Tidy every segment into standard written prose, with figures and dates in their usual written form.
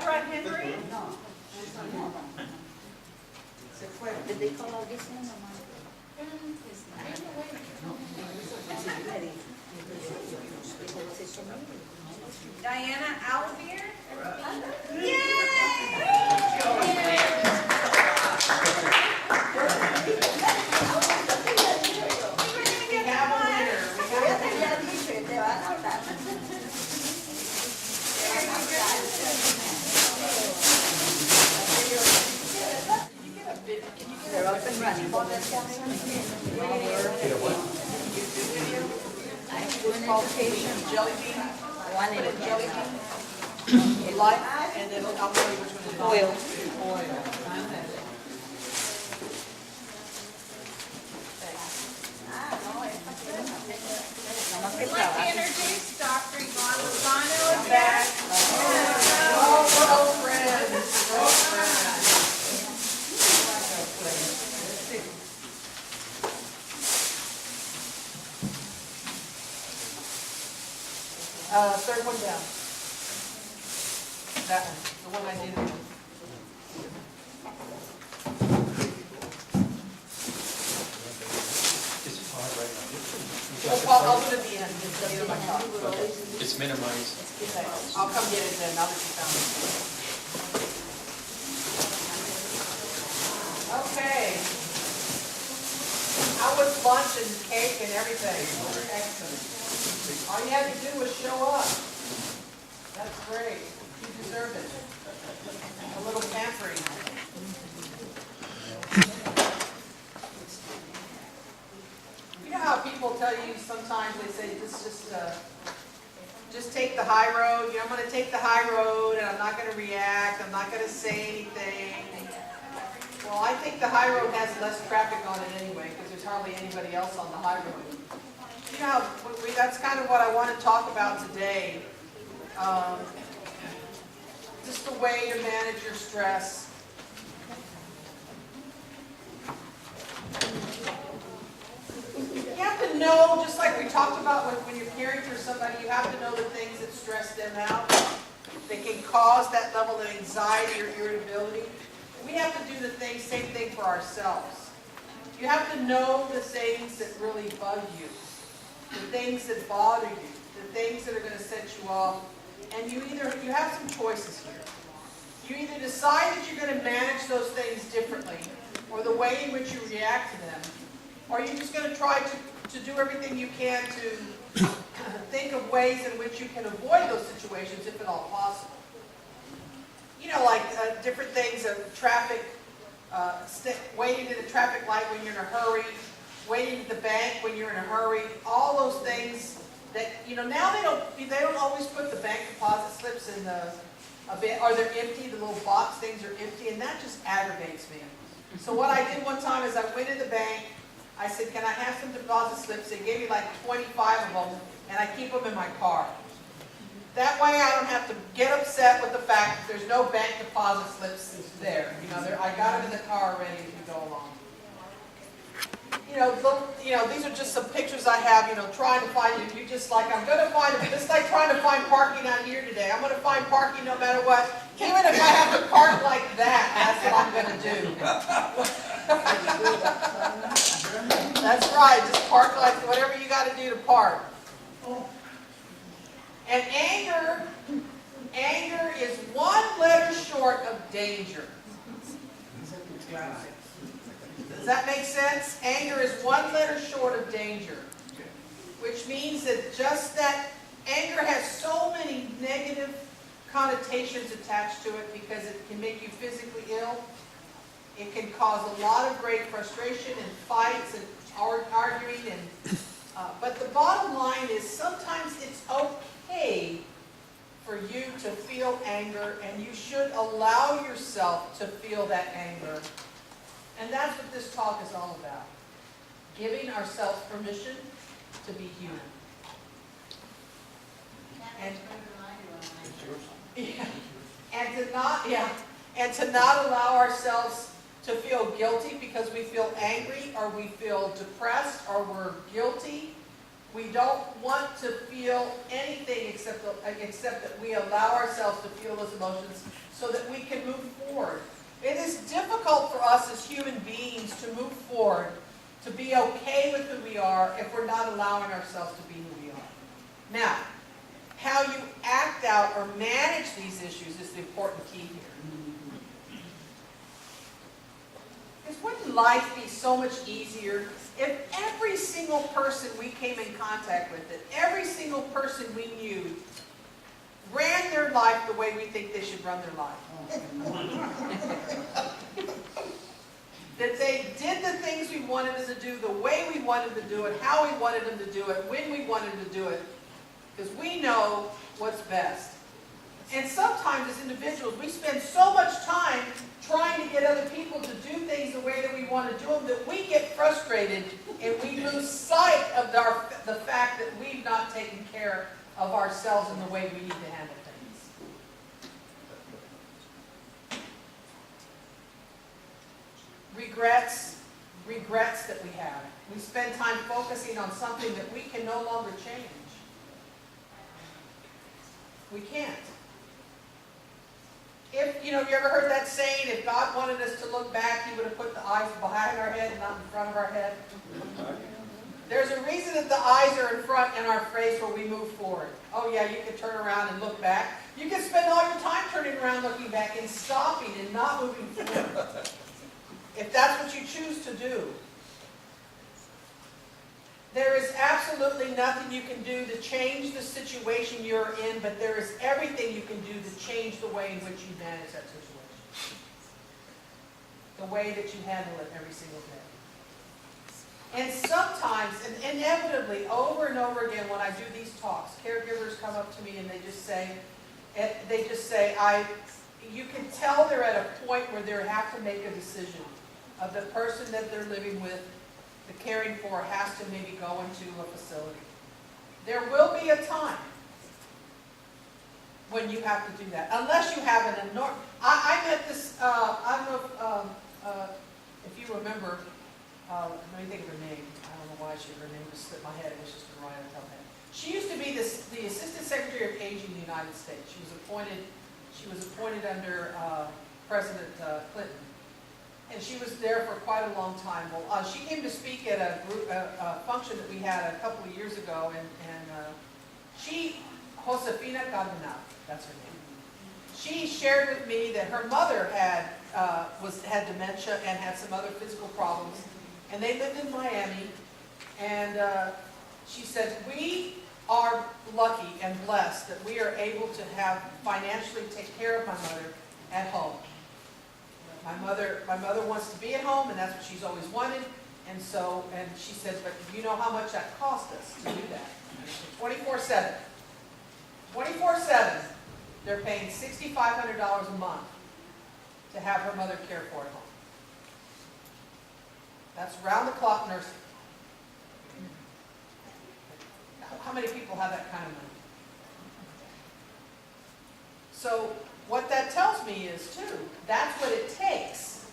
that right, Henry? No. Did they call out this one or not? Diana Alvier? They're up and running. Qualification, jelly bean. One Put in in jelly bean. Light, and then I'll tell you which one is oil. Oil. Nomás que I'd like to trabaja. introduce Dr. Yvonne Lozano is back. Oh, friends. Third one down. That one, the one I did. I'll do it at the end. It's my top. It's minimized. I'll come get it then, now that you found it. Okay. How was lunch and cake and everything? Excellent. All you had to do was show up. That's great. You deserve it. A little pampering. You know how people tell you sometimes, they say, just take the high road. You know, I'm going to take the high road and I'm not going to react. I'm not going to say anything. Well, I think the high road has less traffic on it anyway because there's hardly anybody else on the high road. You know, that's kind of what I want to talk about today. Just a way to manage your stress. You have to know, just like we talked about when you're caring for somebody, you have to know the things that stress them out. They can cause that level of anxiety or irritability. We have to do the same thing for ourselves. You have to know the things that really bug you, the things that bother you, the things that are going to set you off. And you have some choices here. You either decide that you're going to manage those things differently, or the way in which you react to them, or you're just going to try to do everything you can to think of ways in which you can avoid those situations, if at all possible. You know, like different things of traffic, waiting at a traffic light when you're in a hurry, waiting at the bank when you're in a hurry, all those things that, you know, now they don't always put the bank deposit slips in or they're empty, the little box things are empty, and that just aggravates me. So what I did one time is I went to the bank, I said, can I have some deposit slips? They gave me like 25 of them, and I keep them in my car. That way I don't have to get upset with the fact that there's no bank deposit slips there. You know, I got them in the car already as we go along. You know, these are just some pictures I have, you know, trying to find you. You just like, I'm going to find them. Just like trying to find parking out here today. I'm going to find parking no matter what. Even if I have to park like that, that's what I'm going to do. That's right. Just park like whatever you got to do to park. And anger is one letter short of danger. Does that make sense? Anger is one letter short of danger, which means that just that anger has so many negative connotations attached to it because it can make you physically ill. It can cause a lot of great frustration and fights and arguing. But the bottom line is sometimes it's okay for you to feel anger, and you should allow yourself to feel that anger. And that's what this talk is all about. Giving ourselves permission to be human. And to not allow ourselves to feel guilty because we feel angry or we feel depressed or we're guilty. We don't want to feel anything except that we allow ourselves to feel those emotions so that we can move forward. It is difficult for us as human beings to move forward, to be okay with who we are if we're not allowing ourselves to be who we are. Now, how you act out or manage these issues is the important key here. Because wouldn't life be so much easier if every single person we came in contact with, that every single person we knew ran their life the way we think they should run their life? That they did the things we wanted them to do, the way we wanted to do it, how we wanted them to do it, when we wanted to do it, because we know what's best. And sometimes as individuals, we spend so much time trying to get other people to do things the way that we want to do them that we get frustrated and we lose sight of the fact that we've not taken care of ourselves in the way we need to handle things. Regrets that we have. We spend time focusing on something that we can no longer change. We can't. If, you ever heard that saying, if God wanted us to look back, He would have put the eyes behind our head and not in front of our head? There's a reason that the eyes are in front in our face where we move forward. Oh yeah, you can turn around and look back. You can spend all your time turning around looking back and stopping and not moving forward. If that's what you choose to do. There is absolutely nothing you can do to change the situation you're in, but there is everything you can do to change the way in which you manage that situation. The way that you handle it every single day. And sometimes, and inevitably, over and over again, when I do these talks, caregivers come up to me and they just say, you can tell they're at a point where they have to make a decision of the person that they're living with, the caring for, has to maybe go into a facility. There will be a time when you have to do that, unless you have an enormous. I met this. I don't know if you remember. Let me think of her name. I don't know why her name just slipped my head. It was just right on top of my head. She used to be the Assistant Secretary of Aging in the United States. She was appointed under President Clinton. And she was there for quite a long time. Well, she came to speak at a function that we had a couple of years ago, and Josefina Cardinal, that's her name. She shared with me that her mother had dementia and had some other physical problems, and they lived in Miami. And she said, we are lucky and blessed that we are able to have financially take care of my mother at home. My mother wants to be at home, and that's what she's always wanted. And she said, but you know how much that cost us to do that? 24/7. 24/7, they're paying $6,500 a month to have her mother cared for at home. That's round-the-clock nursing. How many people have that kind of money? So what that tells me is, too, that's what it takes.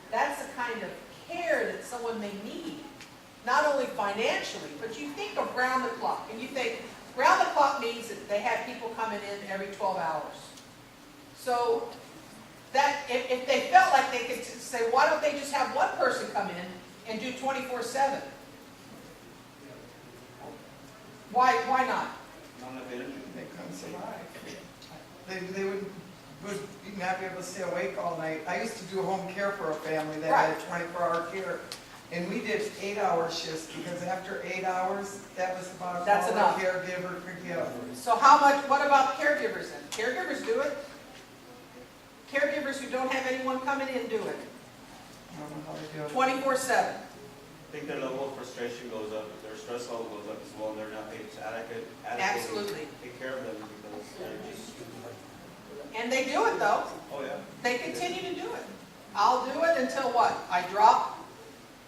That's the kind of care that someone may need. Not only financially, but you think of round the clock. And you think, round the clock means that they have people coming in every 12 hours. So that if they felt like they could say, why don't they just have one person come in and do 24/7? Why not? They couldn't survive. They would not be able to stay awake all night. I used to do home care for a family that had 24-hour care. And we did 8-hour shifts because after 8 hours, that was about That's all enough. a caregiver could give. So what about caregivers then? Caregivers do it. Caregivers who don't have anyone coming in do it. I don't know how they do it. 24/7. I think their level of frustration goes up, their stress level goes up as well, and they're not able to adequately Absolutely. take care of them because they're just, And they do it though. oh yeah. They continue to do it. I'll do it until what? I drop,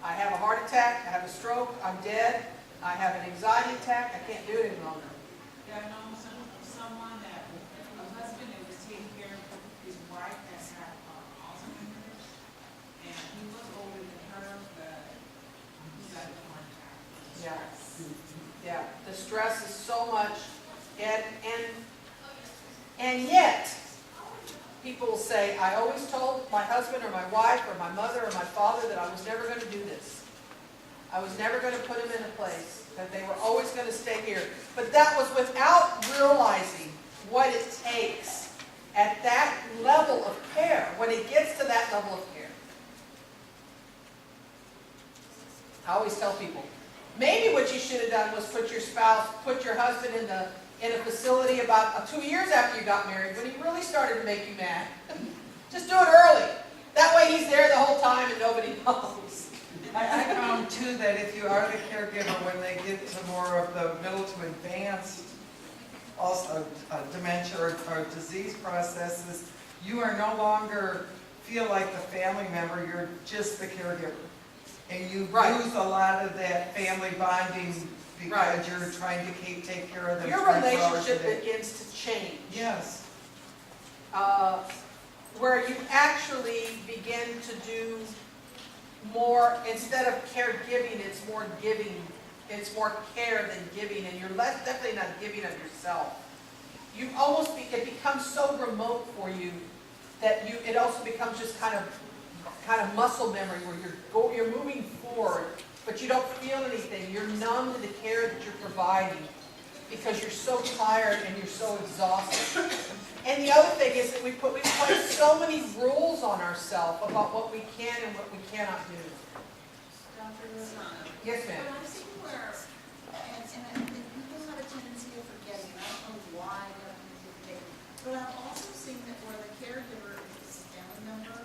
I have a heart attack, I have a stroke, I'm dead, I have an anxiety attack, I can't do it any longer. Yeah, I know someone that, a husband that was taking care of his wife that had Alzheimer, and he was older than her, but he got a heart attack. Yeah. Yeah, the stress is so much, and yet, people will say, I always told my husband or my wife or my mother or my father that I was never going to do this. I was never going to put them in a place, that they were always going to stay here. But that was without realizing what it takes at that level of care, when it gets to that level of care. I always tell people, maybe what you should have done was put your husband in a facility about 2 years after you got married, when he really started to make you mad. Just do it early. That way he's there the whole time and nobody knows. I found too that if you are the caregiver, when they get to more of the middle to advanced, also dementia or disease processes, you are no longer feel like the family member, you're just the caregiver. And you lose a lot of that family bonding because you're trying to take care of them. Your 24 hours a relationship day. begins to change. Yes. Where you actually begin to do more, instead of caregiving, it's more giving. It's more care than giving, and you're definitely not giving of yourself. You almost, it becomes so remote for you that it also becomes just kind of muscle memory where you're moving forward, but you don't feel anything. You're numb to the care that you're providing because you're so tired and you're so exhausted. And the other thing is that we place so many rules on ourselves about what we can and what we cannot do. Dr. Lozano. Yes, ma'am. But I've seen where, and people have a tendency of forgetting, and I don't know why they have a tendency of forgetting, but I've also seen that where the caregiver is a family member,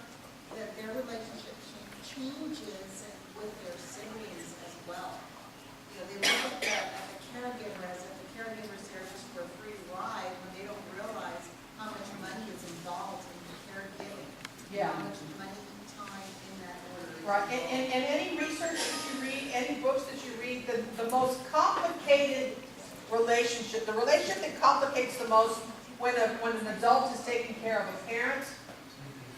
that their relationship changes with their siblings as well. You know, they look at the caregiver as if the caregiver's there just for a free ride when they don't realize how much money is involved in caregiving. Yeah. How much money and time in that order. Right, and any research that you read, any books that you read, the most complicated relationship, the relationship that complicates the most when an adult is taking care of a parent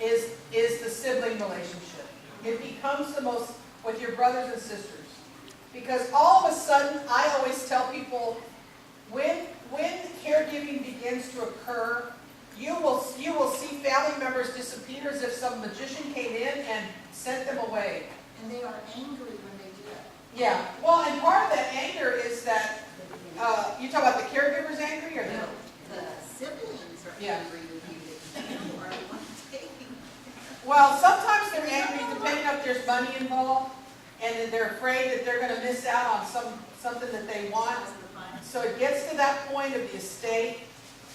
is the sibling relationship. It becomes the most with your brothers and sisters. Because all of a sudden, I always tell people, when caregiving begins to occur, you will see family members disappear as if some magician came in and sent them away. And they are angry when they do it. Yeah, well, and part of that anger is that, you talk about the caregiver's angry or No, the? the siblings are Yeah. angry with you that you are the one taking. Well, sometimes they're angry depending if there's money involved, and they're afraid that they're gonna miss out on something that they want. So it gets to that point of the estate,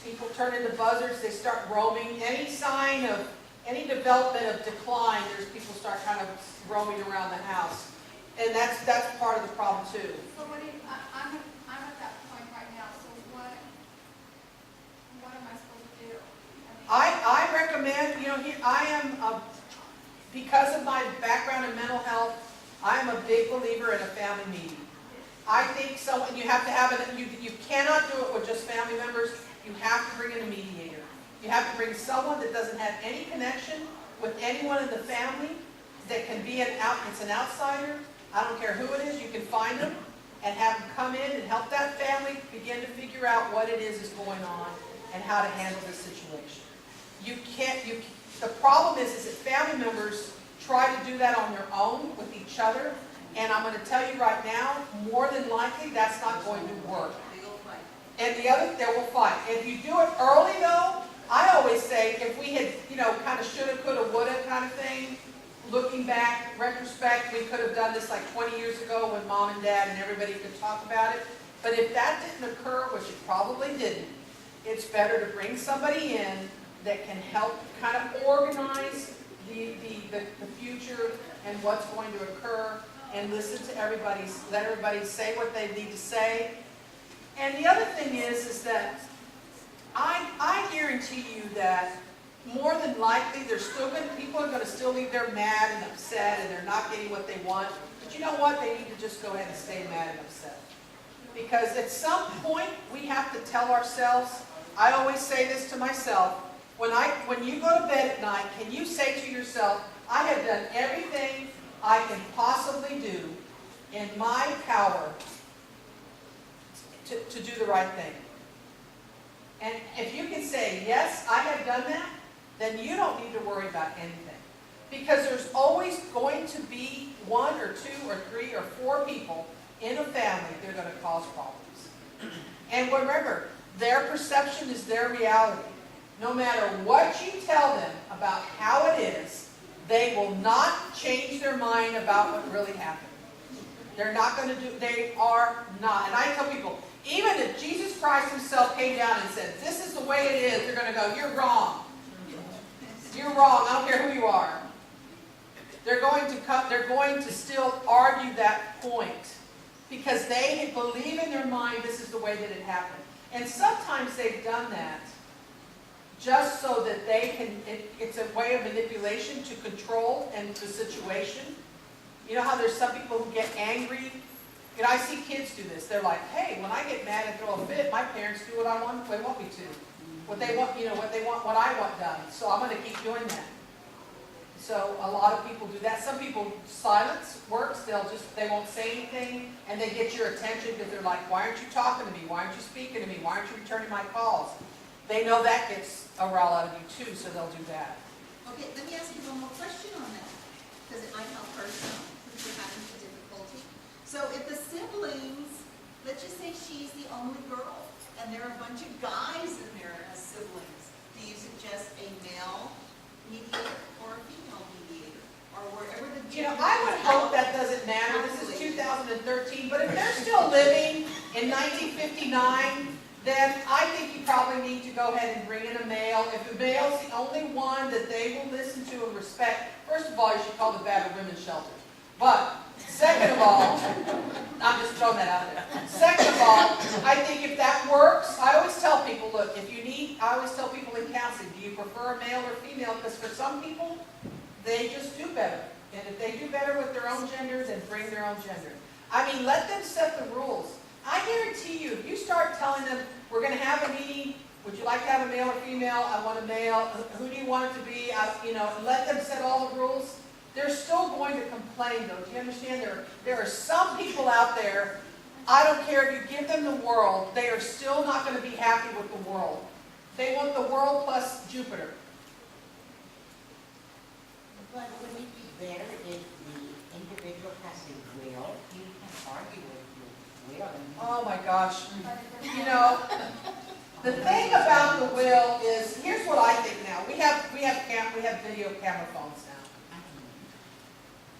people turn into buzzards, they start roaming. Any sign of, any development of decline, there's people start kind of roaming around the house. And that's part of the problem too. So what do you, I'm at that point right now, so what am I supposed to do? I recommend, I am, because of my background in mental health, I am a big believer in a family meeting. I think you have to have it, you cannot do it with just family members, you have to bring in a mediator. You have to bring someone that doesn't have any connection with anyone in the family, that can be it's an outsider. I don't care who it is, you can find them and have them come in and help that family begin to figure out what it is going on and how to handle the situation. The problem is that family members try to do that on their own with each other, and I'm going to tell you right now, more than likely, that's not going to work. They will fight. And they will fight. If you do it early, though, I always say, if we had, kind of shoulda, coulda, woulda kind of thing, looking back, retrospect, we could have done this like 20 years ago when mom and dad and everybody could talk about it. But if that didn't occur, which it probably didn't, it's better to bring somebody in that can help kind of organize the future and what's going to occur, and listen to everybody, let everybody say what they need to say. And the other thing is that I guarantee you that more than likely people are going to still leave there mad and upset, and they're not getting what they want. But you know what? They need to just go ahead and stay mad and upset. Because at some point, we have to tell ourselves, I always say this to myself, when you go to bed at night, can you say to yourself, I have done everything I can possibly do in my power to do the right thing. And if you can say, yes, I have done that, then you don't need to worry about anything. Because there's always going to be 1 or 2 or 3 or 4 people in a family that are going to cause problems. And remember, their perception is their reality. No matter what you tell them about how it is, they will not change their mind about what really happened. They're not going to do, they are not. And I tell people, even if Jesus Christ himself came down and said, this is the way it is, they're going to go, you're wrong. You're wrong, I don't care who you are. They're going to still argue that point because they believe in their mind this is the way that it happened. And sometimes they've done that just so that they can, it's a way of manipulation to control and the situation. You know how there's some people who get angry? And I see kids do this. They're like, hey, when I get mad and throw a fit, my parents do what they want me to. What they want, what I want done. So I'm going to keep doing that. So a lot of people do that. Some people, silence works. They won't say anything, and they get your attention because they're like, why aren't you talking to me? Why aren't you speaking to me? Why aren't you returning my calls? They know that gets a rile out of you too, so they'll do that. Okay, let me ask you one more question on that, because it might help her some, since you're having some difficulty. So if the siblings, let's just say she's the only girl, and there are a bunch of guys in there as siblings, do you suggest a male mediator or a female mediator, or wherever the I would hope that doesn't matter. This is 2013, but if they're still living in 1959, then I think you probably need to go ahead and bring in a male. If the male's the only one that they will listen to and respect, first of all, you should call the battered women's shelter. But second of all, I'm just throwing that out there. Second of all, I think if that works, I always tell people, look, I always tell people in counseling, do you prefer a male or female? Because for some people, they just do better. And if they do better with their own gender, then bring their own gender. I mean, let them set the rules. I guarantee you, if you start telling them, we're going to have a meeting, would you like to have a male or female? I want a male. Who do you want it to be? Let them set all the rules. They're still going to complain, though. Do you understand? There are some people out there, I don't care if you give them the world, they are still not going to be happy with the world. They want the world plus Jupiter. But would it be better if the individual has a will? You can argue with your will. Oh my gosh. The thing about the will is, here's what I think now. We have video camera phones now.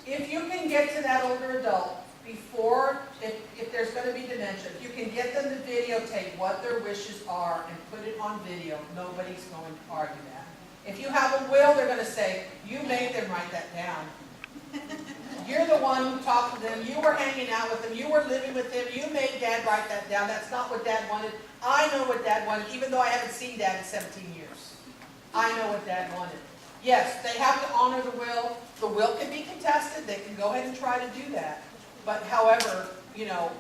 If you can get to that older adult before, if there's going to be dementia, if you can get them to videotape what their wishes are and put it on video, nobody's going to argue that. If you have a will, they're going to say, you made them write that down. You're the one who talked to them. You were hanging out with them. You were living with them. You made Dad write that down. That's not what Dad wanted. I know what Dad wanted, even though I haven't seen Dad in 17 years. I know what Dad wanted. Yes, they have to honor the will. The will can be contested. They can go ahead and try to do that. But however,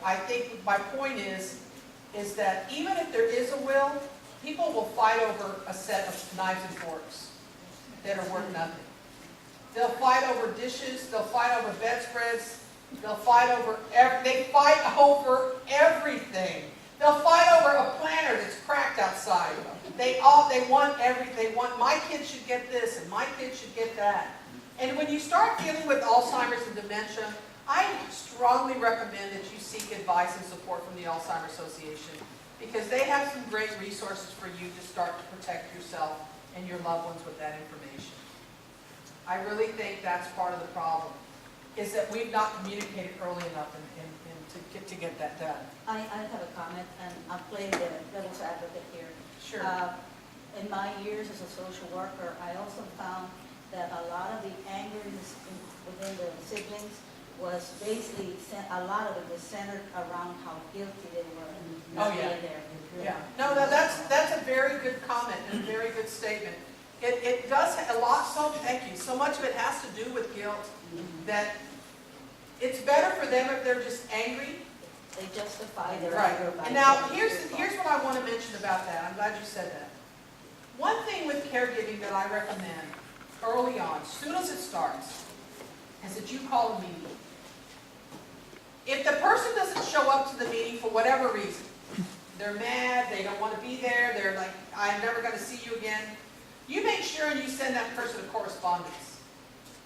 I think my point is that even if there is a will, people will fight over a set of knives and forks that are worth nothing. They'll fight over dishes. They'll fight over bedspreads. They'll fight over everything. They'll fight over a planter that's cracked outside. They want everything. They want, my kid should get this and my kid should get that. And when you start dealing with Alzheimer's and dementia, I strongly recommend that you seek advice and support from the Alzheimer's Association, because they have some great resources for you to start to protect yourself and your loved ones with that information. I really think that's part of the problem, is that we've not communicated early enough to get that done. I have a comment, and I'll play the devil's advocate here. Sure. In my years as a social worker, I also found that a lot of the anger within the siblings was basically, a lot of it was centered around how guilty they were not being there. Yeah. No, that's a very good comment and a very good statement. It does a lot, thank you. So much of it has to do with guilt, that it's better for them if they're just angry. They justify their Right. anger by And now, saying here's it's what I want to mention about that. I'm glad you said that. One thing with caregiving that I recommend early on, as soon as it starts, is that you call a meeting. If the person doesn't show up to the meeting for whatever reason, they're mad, they don't want to be there, they're like, I'm never going to see you again, you make sure and you send that person a correspondence.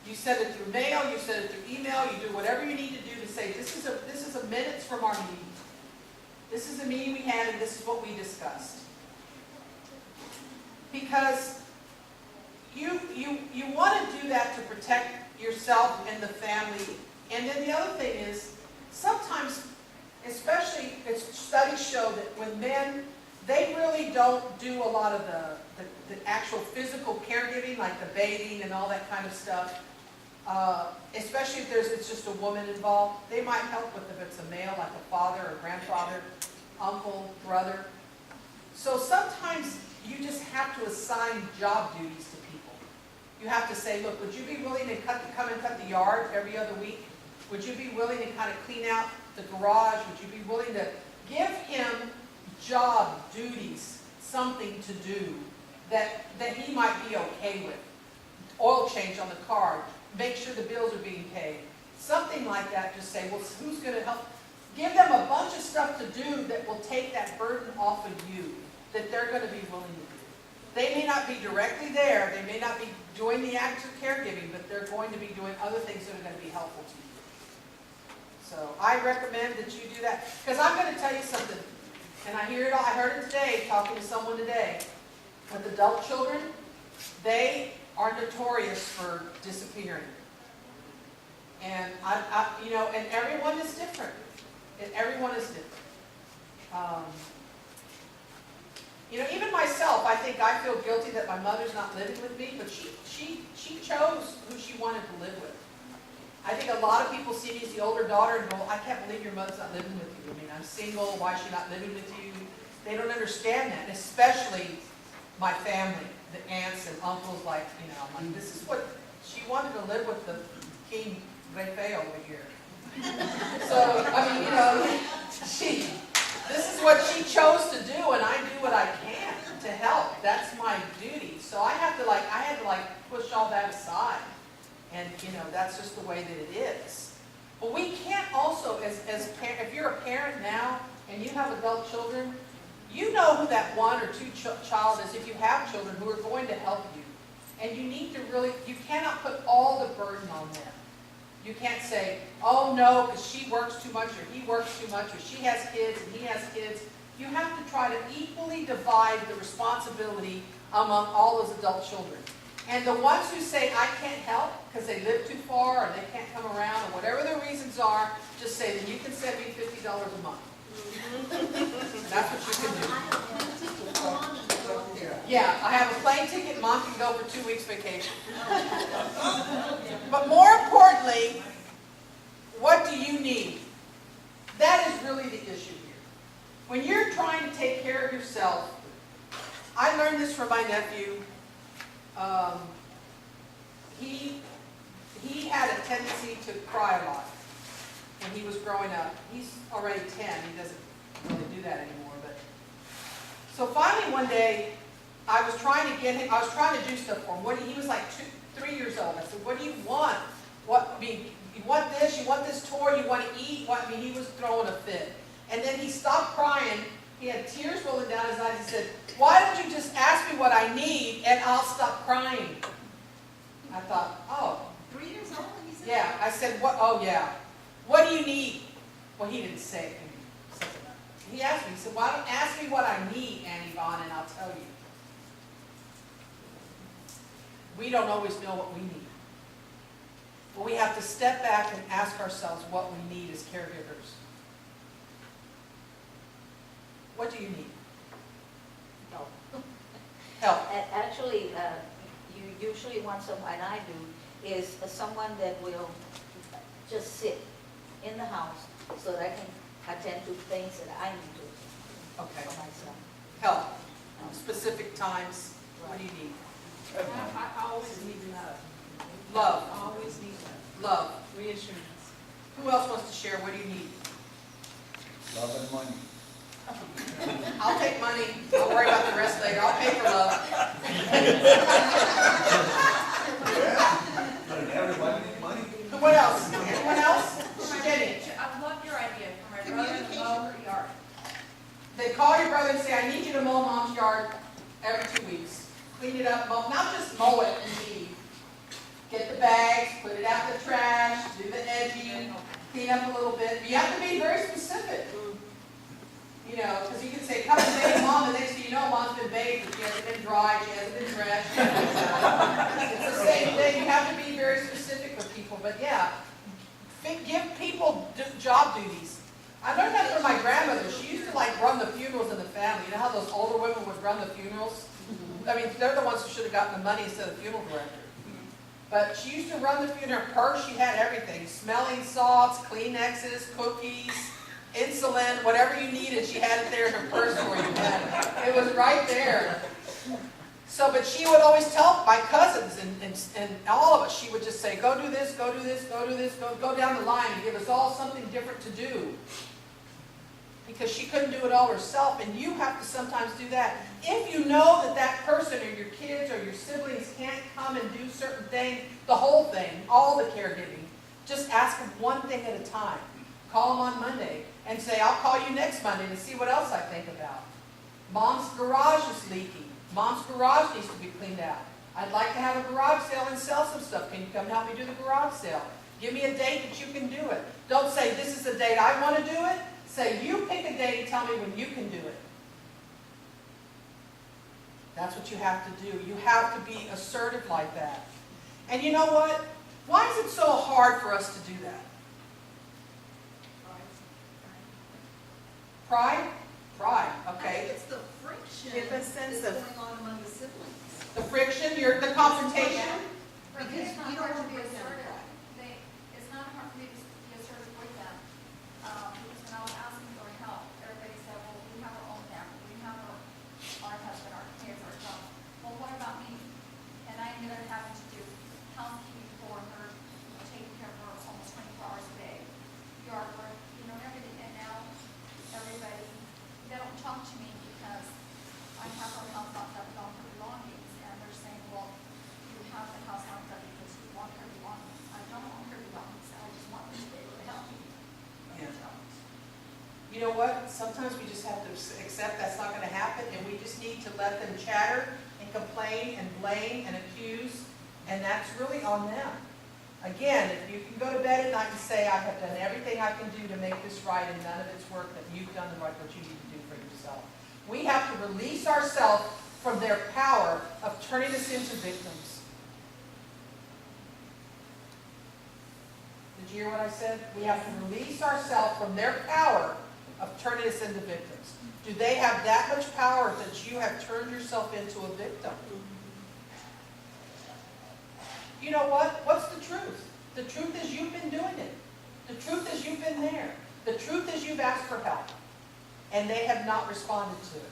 You send it through mail, you send it through email, you do whatever you need to do to say, this is a minutes from our meeting. This is the meeting we had and this is what we discussed. Because you want to do that to protect yourself and the family. And then the other thing is, sometimes, especially, studies show that when men, they really don't do a lot of the actual physical caregiving, like the bathing and all that kind of stuff. Especially if it's just a woman involved. They might help with if it's a male, like a father or grandfather, uncle, brother. So sometimes you just have to assign job duties to people. You have to say, look, would you be willing to come and cut the yard every other week? Would you be willing to kind of clean out the garage? Would you be willing to give him job duties, something to do that he might be okay with? Oil change on the car, make sure the bills are being paid. Something like that, just say, well, who's going to help? Give them a bunch of stuff to do that will take that burden off of you, that they're going to be willing to do. They may not be directly there, they may not be doing the acts of caregiving, but they're going to be doing other things that are going to be helpful to you. So I recommend that you do that. Because I'm going to tell you something, and I hear it all, I heard it today, talking to someone today. With adult children, they are notorious for disappearing. And and everyone is different. Everyone is different. Even myself, I think I feel guilty that my mother's not living with me, but she chose who she wanted to live with. I think a lot of people see me as the older daughter and go, I can't believe your mother's not living with you. I mean, I'm single, why is she not living with you? They don't understand that, and especially my family, the aunts and uncles, like, this is what, she wanted to live with the King Refe over here. So, this is what she chose to do, and I do what I can to help. That's my duty. So I had to push all that aside. And, that's just the way that it is. But we can't also, if you're a parent now, and you have adult children, you know who that one or two child is, if you have children, who are going to help you. And you need to you cannot put all the burden on them. You can't say, oh no, because she works too much, or he works too much, or she has kids and he has kids. You have to try to equally divide the responsibility among all those adult children. And the ones who say, I can't help because they live too far, or they can't come around, or whatever their reasons are, just say, then you can send me $50 a month. That's what you can do. Yeah, I have a plane ticket, Mom can go for 2 weeks vacation. But more importantly, what do you need? That is really the issue here. When you're trying to take care of yourself, I learned this from my nephew. He had a tendency to cry a lot when he was growing up. He's already 10. He doesn't really do that anymore. So finally one day, I was trying to do stuff for him. He was like 3 years old. I said, what do you want? You want this? You want this toy? You want to eat? He was throwing a fit. And then he stopped crying. He had tears rolling down his eyes. He said, why don't you just ask me what I need and I'll stop crying? I thought, oh. 3 years old, and he said? Yeah, I said, what? Oh, yeah. What do you need? Well, he didn't say it. He asked me, he said, why don't you ask me what I need, Yvonne, and I'll tell you. We don't always know what we need. But we have to step back and ask ourselves what we need as caregivers. What do you need? Help. Help. Actually, you usually want someone, and I do, is someone that will just sit in the house so that I can attend to things that I need to do Okay. for myself. Help. Specific times. What do you need? I always need love. Love. I always need love. Love. Reassurance. Who else wants to share? What do you need? Love and money. I'll take money. Don't worry about the rest later. I'll pay for love. Everybody needs money. What else? Anyone else? Jenny. I love your idea for my brother to mow her yard. They call your brother and say, I need you to mow Mom's yard every 2 weeks. clean it up, not just mow it and leave. Get the bags, put it out in the trash, do the edging, clean up a little bit. You have to be very specific. You know, because you can say, come and bathe mom, and next thing you know, mom's been bathed, but she hasn't been dried, she hasn't been dressed. It's the same thing, you have to be very specific with people, but yeah, give people job duties. I learned that from my grandmother. She used to like run the funerals in the family. You know how those older women would run the funerals? I mean, they're the ones who should have gotten the money instead of the funeral director. But she used to run the funeral. Her purse, she had everything. Smelling salts, Kleenexes, cookies, insulin, whatever you needed, she had it there in her purse for you. It was right there. So, but she would always tell my cousins and all of us, she would just say, go do this, go do this, go do this, go down the line and give us all something different to do. Because she couldn't do it all herself, and you have to sometimes do that. If you know that that person or your kids or your siblings can't come and do certain things, the whole thing, all the caregiving, just ask them one thing at a time. Call them on Monday and say, I'll call you next Monday to see what else I think about. Mom's garage is leaking. Mom's garage needs to be cleaned out. I'd like to have a garage sale and sell some stuff. Can you come help me do the garage sale? Give me a date that you can do it. Don't say, this is the date I want to do it. Say, you pick a date and tell me when you can do it. That's what you have to do. You have to be assertive like that. And you know what? Why is it so hard for us to do that? Pride? Pride, I okay. think it's the friction In the sense that's of- going on among the siblings. The friction, the confrontation. For me, it's not you don't hard to want be to bring down assertive. pride. It's not hard for me to be assertive with them. Because when I was asking for help, everybody said, well, we have our own family, we have our husband, our kids, our job. Well, what about me? And I ended up having to do housekeeping for her, taking care of her almost 24 hours a day, yard work, everything. And now everybody, they don't talk to me because I have her house locked up with all her belongings. And they're saying, well, you have the house locked up because you want her belongings. I don't want her belongings, I just want them to be able to help me. Yeah. You know what? Sometimes we just have to accept that's not going to happen, and we just need to let them chatter and complain and blame and accuse, and that's really on them. Again, if you can go to bed at night and say, I have done everything I can do to make this right, and none of it's worked, that you've done the right what you need to do for yourself. We have to release ourselves from their power of turning us into victims. Did you hear what I said? We have to release ourselves from their power of turning us into victims. Do they have that much power that you have turned yourself into a victim? You know what? What's the truth? The truth is you've been doing it. The truth is you've been there. The truth is you've asked for help, and they have not responded to it.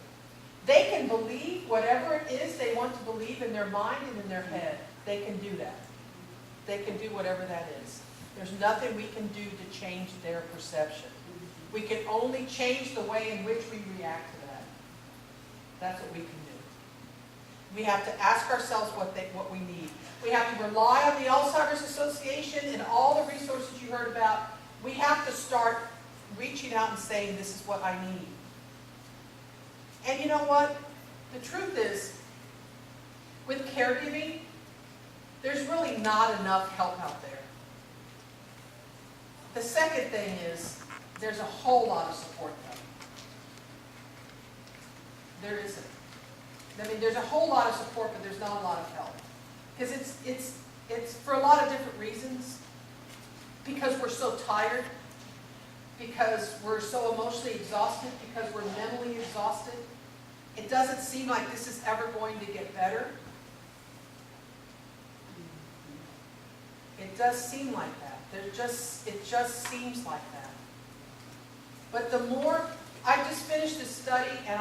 They can believe whatever it is they want to believe in their mind and in their head. They can do that. They can do whatever that is. There's nothing we can do to change their perception. We can only change the way in which we react to that. That's what we can do. We have to ask ourselves what we need. We have to rely on the Alzheimer's Association and all the resources you heard about. We have to start reaching out and saying, this is what I need. And you know what? The truth is, with caregiving, there's really not enough help out there. The second thing is, there's a whole lot of support though. There isn't. I mean, there's a whole lot of support, but there's not a lot of help. Because it's for a lot of different reasons. Because we're so tired. Because we're so emotionally exhausted. Because we're mentally exhausted. It doesn't seem like this is ever going to get better. It does seem like that. It just seems like that. But the more, I just finished this study, and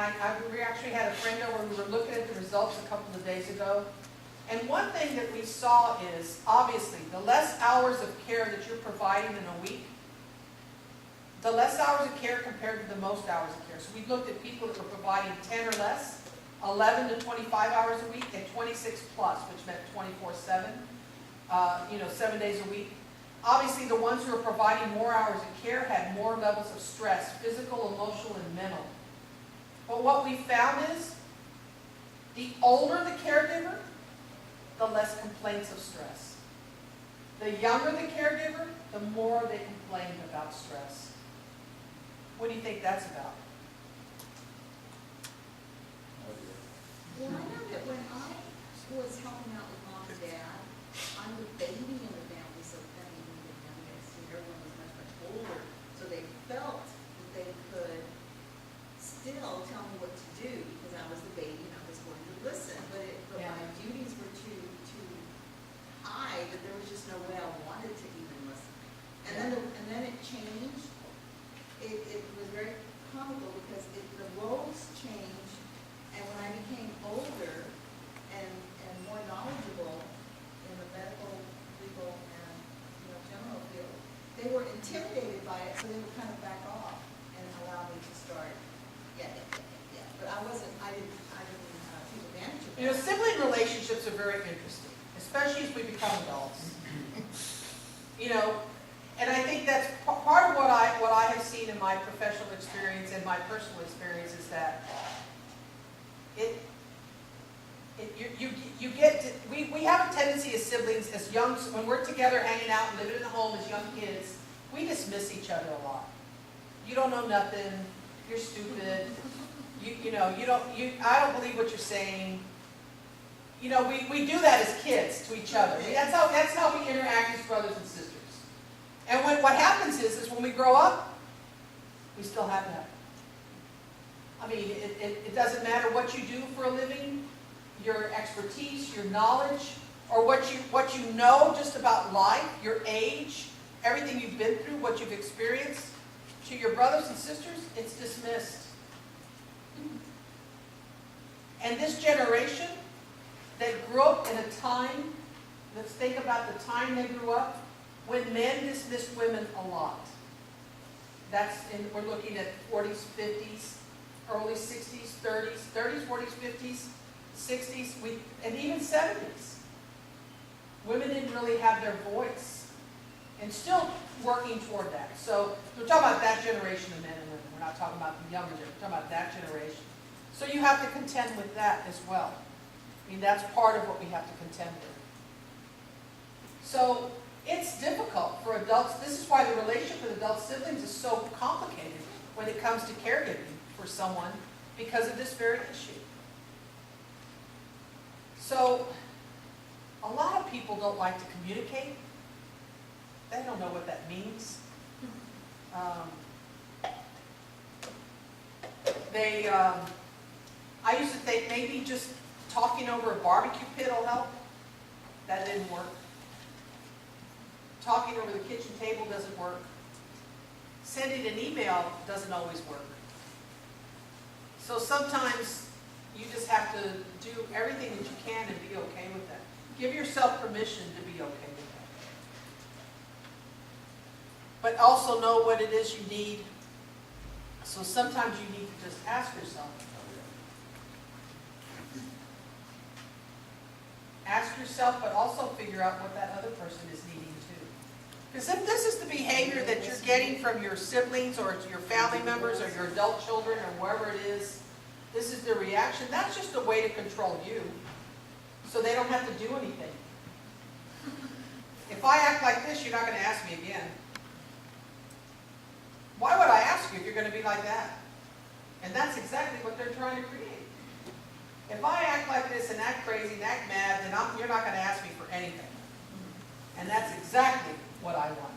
we actually had a friend over, we were looking at the results a couple of days ago. And one thing that we saw is, obviously, the less hours of care that you're providing in a week, the less hours of care compared to the most hours of care. So we looked at people that were providing 10 or less, 11 to 25 hours a week, and 26 plus, which meant 24/7, 7 days a week. Obviously, the ones who were providing more hours of care had more levels of stress, physical, emotional, and mental. But what we found is The older the caregiver, the less complaints of stress. The younger the caregiver, the more they complain about stress. What do you think that's about? Well, I know that when I was helping out with mom and dad, I'm the baby in the family, so that even the youngest, and everyone was much, much older. So they felt that they could still tell me what to do because I was the baby and I was going to listen. But Yeah. my duties were too high that there was just no way I wanted to even listen. And then it changed. It was very comical because the roles changed. And when I became older and more knowledgeable in the medical, legal, and general field, they were intimidated by it, so they would kind of back off and allow me to start. Yeah. But I didn't take advantage of that. Sibling relationships are very interesting, especially as we become adults. And I think that's part of what I have seen in my professional experience and my personal experience is that we have a tendency as siblings, as young, when we're together hanging out and living in the home as young kids, we dismiss each other a lot. You don't know nothing. You're stupid. I don't believe what you're saying. We do that as kids to each other. That's how we interact as brothers and sisters. And what happens is when we grow up, we still have that. I mean, it doesn't matter what you do for a living, your expertise, your knowledge, or what you know just about life, your age, everything you've been through, what you've experienced, to your brothers and sisters, it's dismissed. And this generation that grew up in a time, let's think about the time they grew up, when men dismissed women a lot. We're looking at 40s, 50s, early 60s, 30s, 40s, 50s, 60s, and even 70s. Women didn't really have their voice, and still working toward that. So we're talking about that generation of men and women. We're not talking about the younger generation. We're talking about that generation. So you have to contend with that as well. I mean, that's part of what we have to contend with. So it's difficult for adults. This is why the relationship with adult siblings is so complicated when it comes to caregiving for someone because of this very issue. So a lot of people don't like to communicate. They don't know what that means. I used to think maybe just talking over a barbecue pit will help. That didn't work. Talking over the kitchen table doesn't work. Sending an email doesn't always work. So sometimes you just have to do everything that you can and be okay with that. Give yourself permission to be okay with that. But also know what it is you need. So sometimes you need to just ask yourself. Ask yourself, but also figure out what that other person is needing too. Because if this is the behavior that you're getting from your siblings or your family members or your adult children or wherever it is, this is their reaction, that's just a way to control you so they don't have to do anything. If I act like this, you're not going to ask me again. Why would I ask you if you're going to be like that? And that's exactly what they're trying to create. If I act like this and act crazy and act mad, then you're not going to ask me for anything. And that's exactly what I want.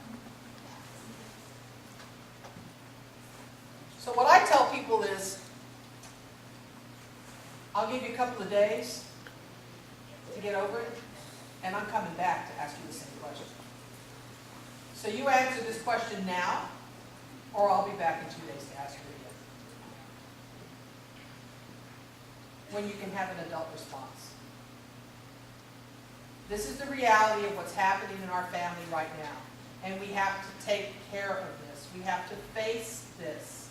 So what I tell people is, I'll give you a couple of days to get over it, and I'm coming back to ask you the same question. So you answer this question now, or I'll be back in 2 days to ask you again. When you can have an adult response. This is the reality of what's happening in our family right now. And we have to take care of this. We have to face this.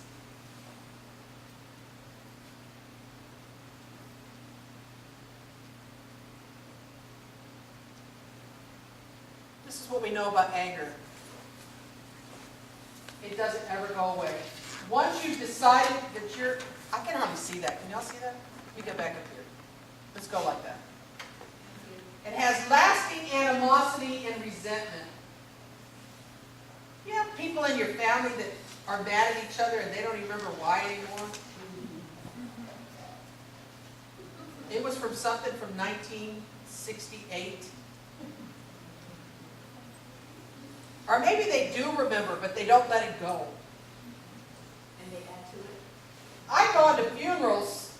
This is what we know about anger. It doesn't ever go away. Once you've decided that I can hardly see that. Can y'all see that? Let me get back up here. Let's go like that. It has lasting animosity and resentment. You have people in your family that are mad at each other and they don't even remember why anymore. It was from something from 1968. Or maybe they do remember, but they don't let it go. And they add to it. I've gone to funerals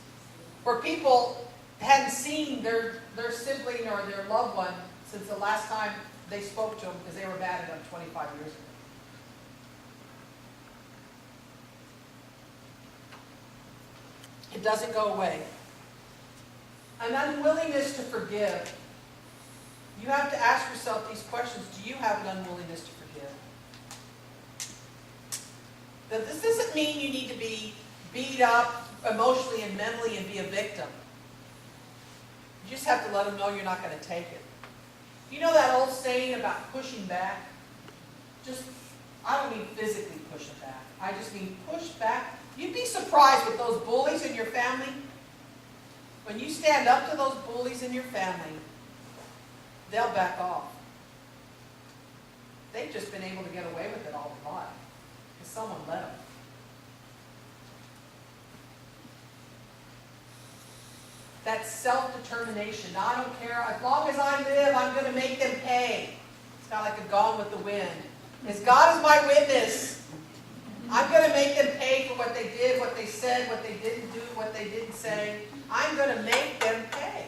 where people hadn't seen their sibling or their loved one since the last time they spoke to them because they were mad at them 25 years ago. It doesn't go away. An unwillingness to forgive. You have to ask yourself these questions. Do you have an unwillingness to forgive? Now, this doesn't mean you need to be beat up emotionally and mentally and be a victim. You just have to let them know you're not going to take it. You know that old saying about pushing back? I don't mean physically pushing back. I just mean push back. You'd be surprised with those bullies in your family. When you stand up to those bullies in your family, they'll back off. They've just been able to get away with it all their life because someone let them. That's self-determination. Now, I don't care. As long as I live, I'm going to make them pay. It's kind of like a Gone with the Wind. As God is my witness, I'm going to make them pay for what they did, what they said, what they didn't do, what they didn't say. I'm going to make them pay.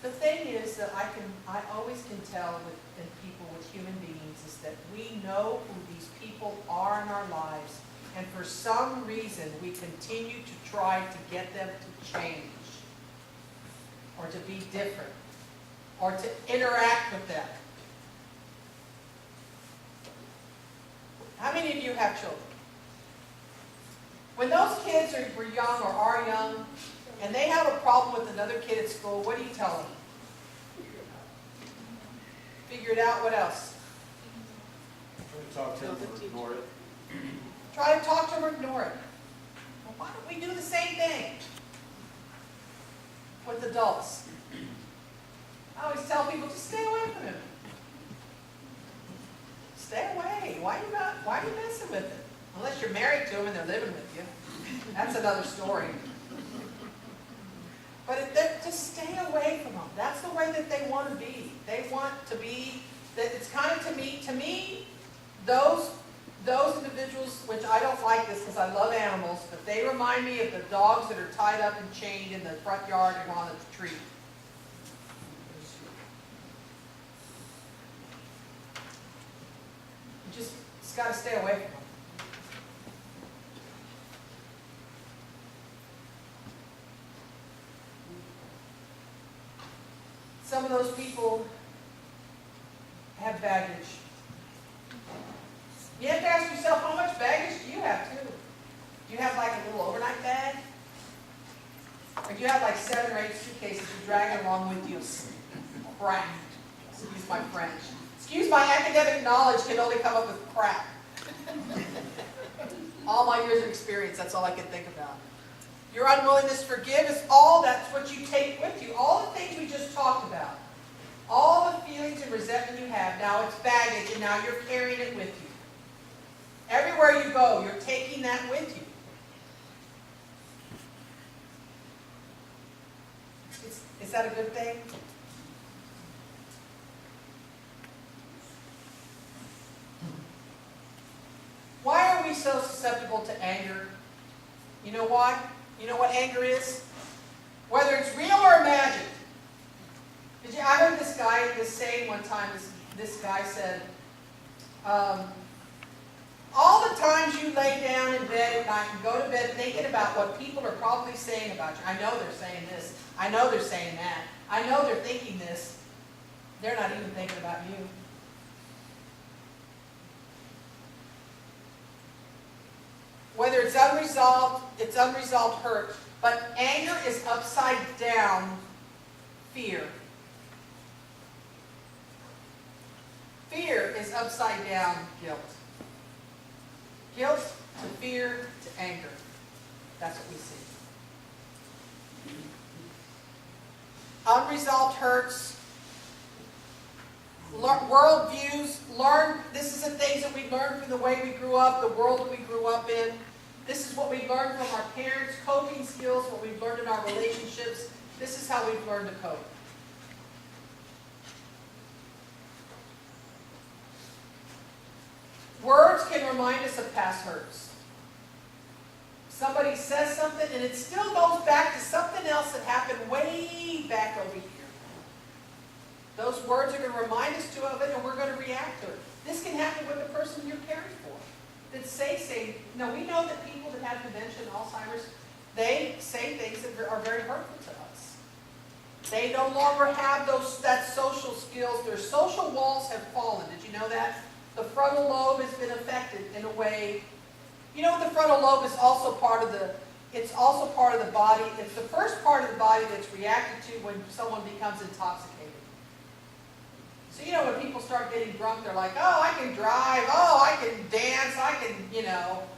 The thing is that I always can tell in people, with human beings, is that we know who these people are in our lives, and for some reason we continue to try to get them to change, or to be different, or to interact with them. How many of you have children? When those kids were young or are young, and they have a problem with another kid at school, what do you tell them? Figure it out. What else? Try to talk to them or ignore it. Try to talk to them or ignore it. Well, why don't we do the same thing with adults? I always tell people, just stay away from him. Stay away. Why are you messing with it? Unless you're married to them and they're living with you. That's another story. But just stay away from them. That's the way that they want to be. They want to be, that it's kind of, to me, those individuals, which I don't like this because I love animals, but they remind me of the dogs that are tied up and chained in the front yard and on a tree. You just got to stay away from them. Some of those people have baggage. You have to ask yourself, how much baggage do you have too? Do you have like a little overnight bag? Or do you have like 7 or 8 suitcases you're dragging along with you? Crap. Excuse my French. Excuse my academic knowledge can only come up with crap. All my years of experience, that's all I can think about. Your unwillingness to forgive is that's what you take with you. All the things we just talked about. All the feelings and resentment you have, now it's baggage and now you're carrying it with you. Everywhere you go, you're taking that with you. Is that a good thing? Why are we so susceptible to anger? You know why? You know what anger is? Whether it's real or imagined. I heard this saying one time, this guy said, all the times you lay down in bed at night and go to bed thinking about what people are probably saying about you. I know they're saying this. I know they're saying that. I know they're thinking this. They're not even thinking about you. Whether it's unresolved hurt, but anger is upside down fear. Fear is upside down guilt. Guilt to fear to anger. That's what we see. Unresolved hurts, world views, this is the things that we learned from the way we grew up, the world that we grew up in. This is what we learned from our parents, coping skills, what we've learned in our relationships. This is how we've learned to cope. Words can remind us of past hurts. Somebody says something and it still goes back to something else that happened way back over here. Those words are going to remind us of it and we're going to react to it. This can happen with the person you're caring for. That no, we know that people that have dementia and Alzheimer's, they say things that are very hurtful to us. They no longer have that social skills. Their social walls have fallen. Did you know that? The frontal lobe has been affected in a way. You know, the frontal lobe is also part of it's also part of the body. It's the first part of the body that's reacted to when someone becomes intoxicated. So, you know, when people start getting drunk, they're like, oh, I can drive, oh, I can dance, I can,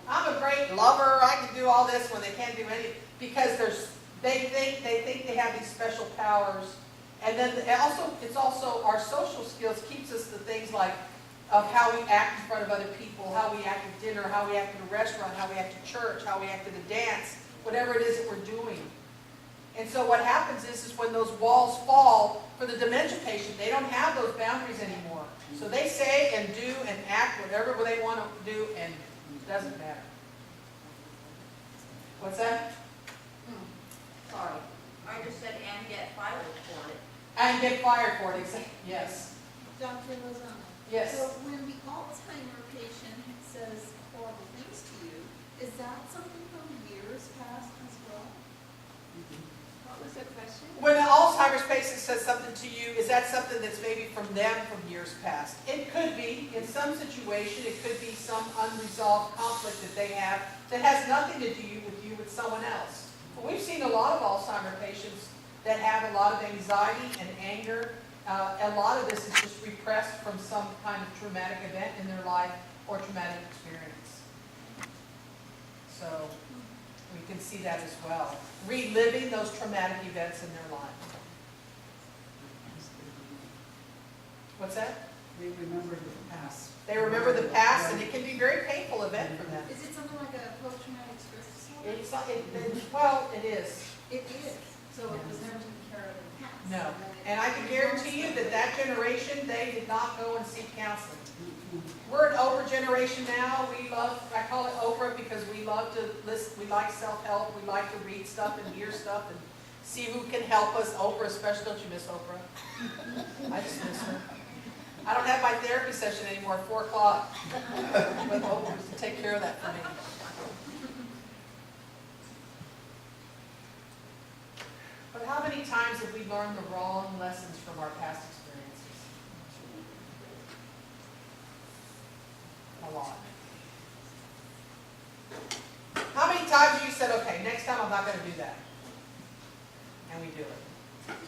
I'm a great lover, I can do all this when they can't do anything. Because they think they have these special powers. And then it's also our social skills keeps us the things like of how we act in front of other people, how we act at dinner, how we act in a restaurant, how we act at church, how we act at a dance, whatever it is that we're doing. And so what happens is when those walls fall, for the dementia patient, they don't have those boundaries anymore. So they say and do and act whatever they want to do, and it doesn't matter. What's that? Sorry, I just said and get fired for it. And get fired for it, exactly. Yes. Dr. Lozano. Yes. So when the Alzheimer patient says horrible things to you, is that something from years past as well? What was the question? When an Alzheimer's patient says something to you, is that something that's maybe from them from years past? It could be. In some situation, it could be some unresolved conflict that they have that has nothing to do with someone else. But we've seen a lot of Alzheimer patients that have a lot of anxiety and anger. A lot of this is just repressed from some kind of traumatic event in their life or traumatic experience. So we can see that as well. Reliving those traumatic events in their life. What's that? They remember the past. They remember the past, and it can be a very painful event for them. Is it something like a post-traumatic stress disorder? Well, it is. It is. So it was never taken care of in the past. No. And I can guarantee you that generation, they did not go and seek counseling. We're an Oprah generation now. I call it Oprah because we love to listen. We like self-help. We like to read stuff and hear stuff and see who can help us. Oprah especially. Don't you miss Oprah? I just miss her. I don't have my therapy session anymore at 4 o'clock. But Oprah used to take care of that for me. But how many times have we learned the wrong lessons from our past experiences? A lot. How many times have you said, okay, next time I'm not going to do that? And we do it.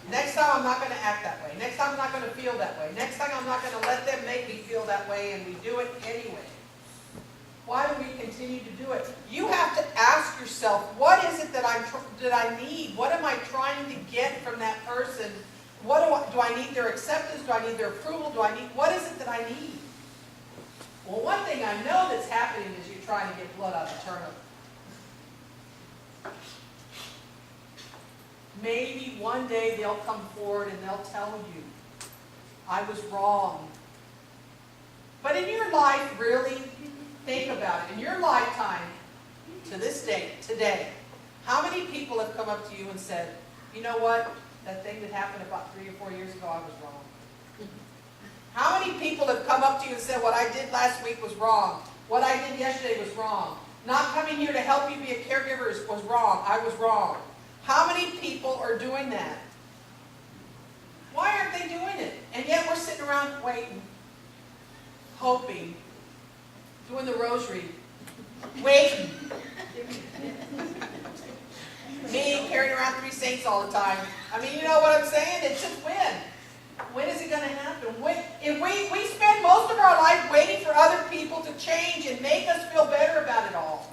Next time I'm not going to act that way. Next time I'm not going to feel that way. Next time I'm not going to let them make me feel that way, and we do it anyway. Why do we continue to do it? You have to ask yourself, what is it that I need? What am I trying to get from that person? Do I need their acceptance? Do I need their approval? What is it that I need? Well, one thing I know that's happening is you're trying to get blood out of the turnip. Maybe one day they'll come forward and they'll tell you, I was wrong. But in your life, really, think about it. In your lifetime, to this day, today, how many people have come up to you and said, you know what, that thing that happened about 3 or 4 years ago, I was wrong? How many people have come up to you and said, what I did last week was wrong? What I did yesterday was wrong. Not coming here to help you be a caregiver was wrong. I was wrong. How many people are doing that? Why aren't they doing it? And yet we're sitting around waiting, hoping, doing the rosary, waiting. Me carrying around 3 saints all the time. I mean, you know what I'm saying? It's just when. When is it going to gonna happen. If we spend most of our life waiting for other people to change and make us feel better about it all,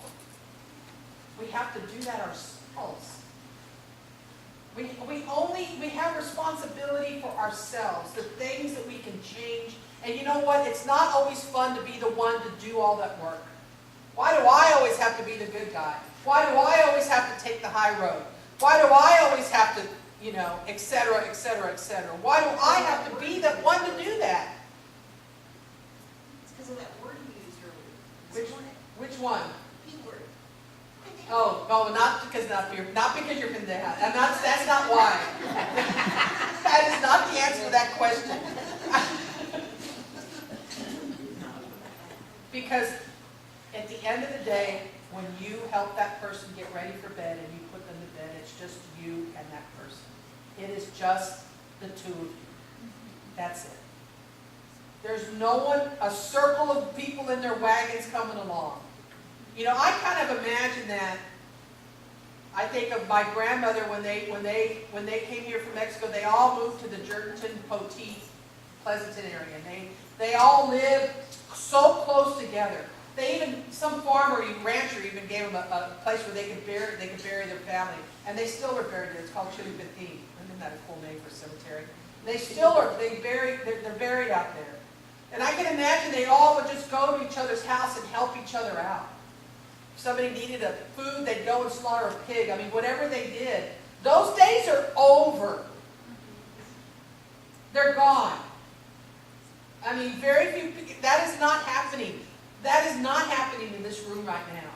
we have to do that ourselves. We have responsibility for ourselves, the things that we can change. And you know what? It's not always fun to be the one to do all that work. Why do I always have to be the good guy? Why do I always have to take the high road? Why do I always have to, you know, et cetera, et cetera, et cetera? Why do I have to be the one to do that? It's because of that word you used earlier. Which one? P word. Oh, not because you're pendeja. That's not why. That is not the answer to that question. Because at the end of the day, when you help that person get ready for bed and you put them to bed, it's just you and that person. It is just the two of you. That's it. There's no one, a circle of people in their wagons coming along. You know, I kind of imagine that. I think of my grandmother when they came here from Mexico. They all moved to the Jertonton, Poteet, Pleasanton area. And they all lived so close together. Some farmer, rancher, even gave them a place where they could bury their family, and they still are buried there. It's called Chilipitin. Isn't that a cool name for a cemetery? They still are. They're buried out there. And I can imagine they all would just go to each other's house and help each other out. If somebody needed a food, they'd go and slaughter a pig. I mean, whatever they did. Those days are over. They're gone. I mean, very few people. That is not happening. That is not happening in this room right now.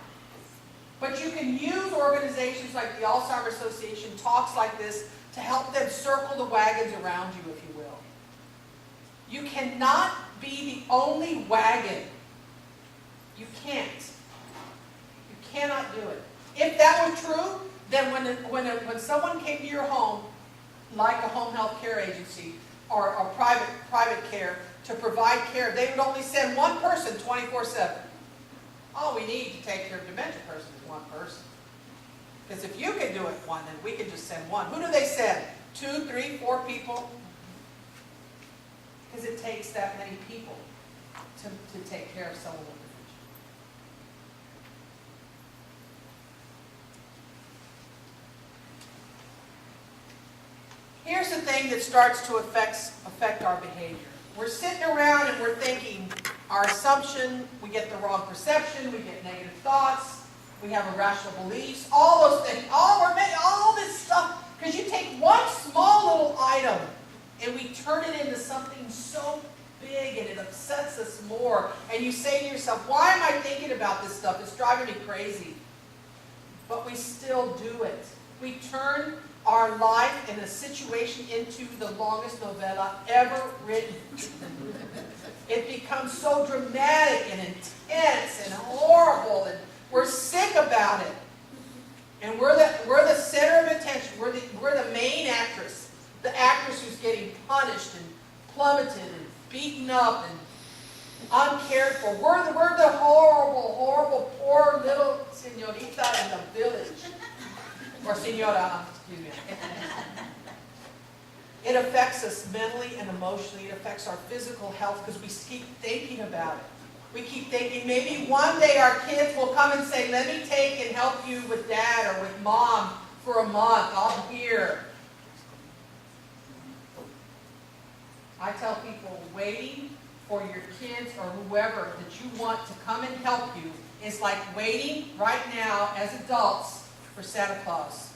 But you can use organizations like the Alzheimer Association, talks like this, to help them circle the wagons around you, if you will. You cannot be the only wagon. You can't. You cannot do it. If that were true, then when someone came to your home, like a home health care agency or private care, to provide care, they would only send one person 24/7. All we need to take care of a dementia person is one person. Because if you can do it one, then we can just send one. Who do they send? 2, 3, 4 people? Because it takes that many people to take care of someone with dementia. Here's the thing that starts to affect our behavior. We're sitting around and we're thinking our assumption, we get the wrong perception, we get negative thoughts, we have irrational beliefs, all those things, all this stuff, because you take one small little item and we turn it into something so big and it upsets us more. And you say to yourself, why am I thinking about this stuff? It's driving me crazy. But we still do it. We turn our life in a situation into the longest novella ever written. It becomes so dramatic and intense and horrible, and we're sick about it. And we're the center of attention. We're the main actress, the actress who's getting punished and plummeted and beaten up and uncared for. We're the horrible, horrible, poor little señorita in the village. Or señora, excuse me. It affects us mentally and emotionally. It affects our physical health because we keep thinking about it. We keep thinking maybe one day our kids will come and say, let me take and help you with dad or with mom for a month. I'm here. I tell people waiting for your kids or whoever that you want to come and help you is like waiting right now as adults for Santa Claus.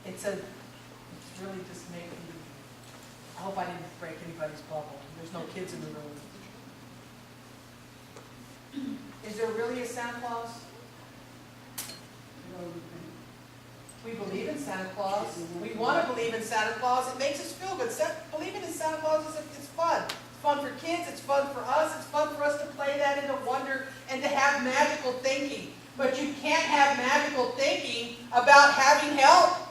It's really just making, I hope I didn't break anybody's bubble. There's no kids in the room. Is there really a Santa Claus? We believe in Santa Claus. We want to believe in Santa Claus. It makes us feel good. Believing in Santa Claus is fun. It's fun for kids. It's fun for us. It's fun for us to play that into wonder and to have magical thinking. But you can't have magical thinking about having help.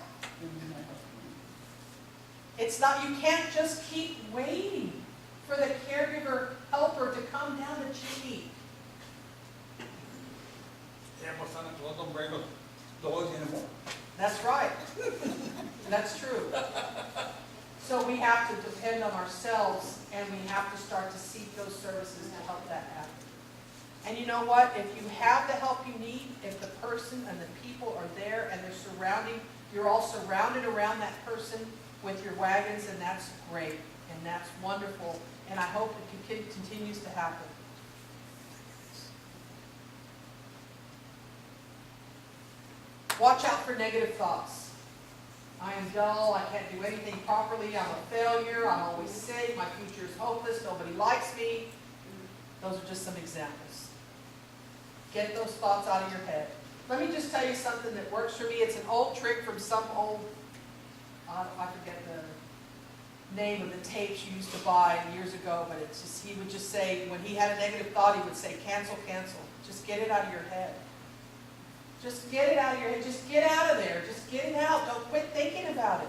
It's not, you can't just keep waiting for the caregiver helper to come down the chimney. Yeah, but Santa Claus don't bring us toys anymore. That's right. That's true. So we have to depend on ourselves, and we have to start to seek those services to help that happen. And you know what? If you have the help you need, if the person and the people are there and they're surrounding, you're all surrounded around that person with your wagons, and that's great, and that's wonderful, and I hope it continues to happen. Watch out for negative thoughts. I am dull, I can't do anything properly, I'm a failure, I'm always sick, my future is hopeless, nobody likes me. Those are just some examples. Get those thoughts out of your head. Let me just tell you something that works for me. It's an old trick from some old, I forget the name of the tapes you used to buy years ago, but it's just, he would just say, when he had a negative thought, he would say, cancel, cancel. Just get it out of your head. Just get it out of your head. Just get out of there. Just get it out. Don't quit thinking about it.